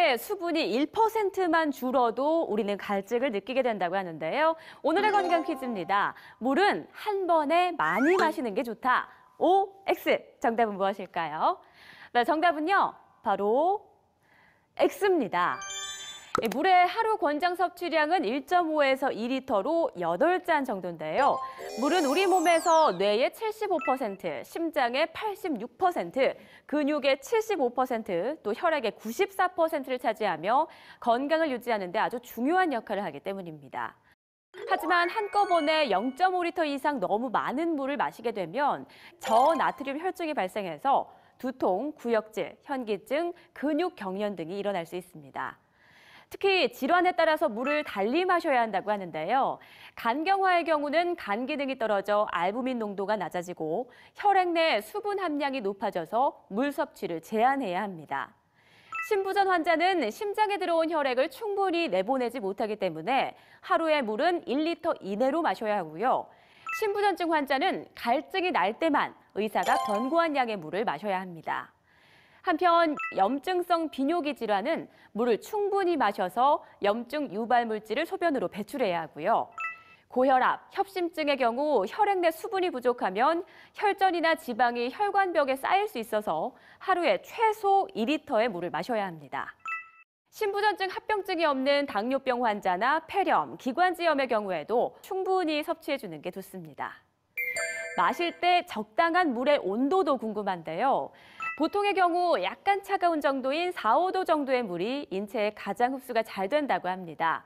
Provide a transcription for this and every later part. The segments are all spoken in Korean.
혈액내 수분이 1%만 줄어도 우리는 갈증을 느끼게 된다고 하는데요. 오늘의 건강 퀴즈입니다. 물은 한 번에 많이 마시는 게 좋다. O, X. 정답은 무엇일까요? 네, 정답은요. 바로 X입니다. 물의 하루 권장 섭취량은 1.5에서 2리터로 8잔 정도인데요. 물은 우리 몸에서 뇌의 75%, 심장의 86%, 근육의 75%, 또 혈액의 94%를 차지하며 건강을 유지하는 데 아주 중요한 역할을 하기 때문입니다. 하지만 한꺼번에 0.5리터 이상 너무 많은 물을 마시게 되면 저나트륨 혈증이 발생해서 두통, 구역질, 현기증, 근육 경련 등이 일어날 수 있습니다. 특히 질환에 따라서 물을 달리 마셔야 한다고 하는데요. 간경화의 경우는 간 기능이 떨어져 알부민 농도가 낮아지고 혈액 내 수분 함량이 높아져서 물 섭취를 제한해야 합니다. 심부전 환자는 심장에 들어온 혈액을 충분히 내보내지 못하기 때문에 하루에 물은 1리터 이내로 마셔야 하고요. 심부전증 환자는 갈증이 날 때만 의사가 권고한 양의 물을 마셔야 합니다. 한편 염증성 비뇨기 질환은 물을 충분히 마셔서 염증 유발 물질을 소변으로 배출해야 하고요. 고혈압, 협심증의 경우 혈액 내 수분이 부족하면 혈전이나 지방이 혈관벽에 쌓일 수 있어서 하루에 최소 2리터의 물을 마셔야 합니다. 심부전증 합병증이 없는 당뇨병 환자나 폐렴, 기관지염의 경우에도 충분히 섭취해주는 게 좋습니다. 마실 때 적당한 물의 온도도 궁금한데요. 보통의 경우 약간 차가운 정도인 4, 5도 정도의 물이 인체에 가장 흡수가 잘 된다고 합니다.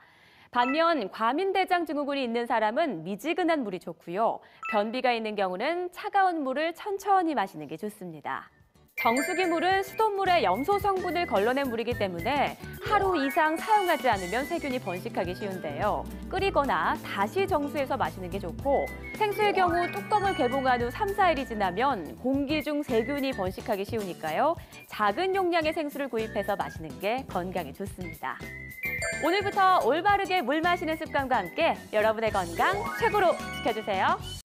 반면 과민대장 증후군이 있는 사람은 미지근한 물이 좋고요. 변비가 있는 경우는 차가운 물을 천천히 마시는 게 좋습니다. 정수기 물은 수돗물의 염소 성분을 걸러낸 물이기 때문에 하루 이상 사용하지 않으면 세균이 번식하기 쉬운데요. 끓이거나 다시 정수해서 마시는 게 좋고 생수의 경우 뚜껑을 개봉한 후 3, 4일이 지나면 공기 중 세균이 번식하기 쉬우니까요. 작은 용량의 생수를 구입해서 마시는 게 건강에 좋습니다. 오늘부터 올바르게 물 마시는 습관과 함께 여러분의 건강 최고로 지켜주세요.